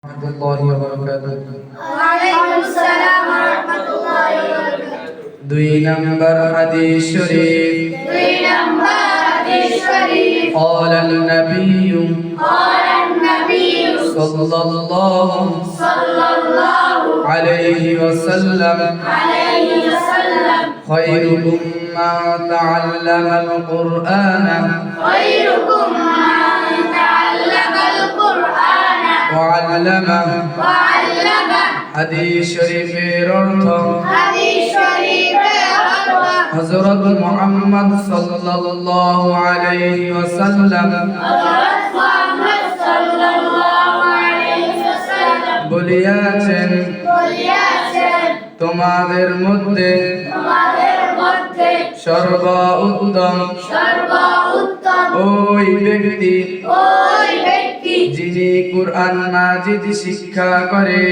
warahmatullahi wabarakatuh. Waalaikumsalam warahmatullahi wabarakatuh. 2 নম্বর হাদিস শরীফ। 2 নম্বর হাদিস শরীফ। قال النبي sallallahu عليه وسلم خيركم من تعلم القرآن khairukum man ta'allama al-Qur'ana وعلمه। wa 'allama। হাদিস শরীফের অর্থ হাদিস শরীফের অর্থ হযরত মুহাম্মদ সাল্লাল্লাহু আলাইহি ওয়াসাল্লাম হযরত মুহাম্মদ সাল্লাল্লাহু আলাইহি ওয়াসাল্লাম বলিয়াছেন, তোমাদের মধ্যে সর্বোত্তম ওই ব্যক্তি যিনি কুরআন মাজিদ শিক্ষা করে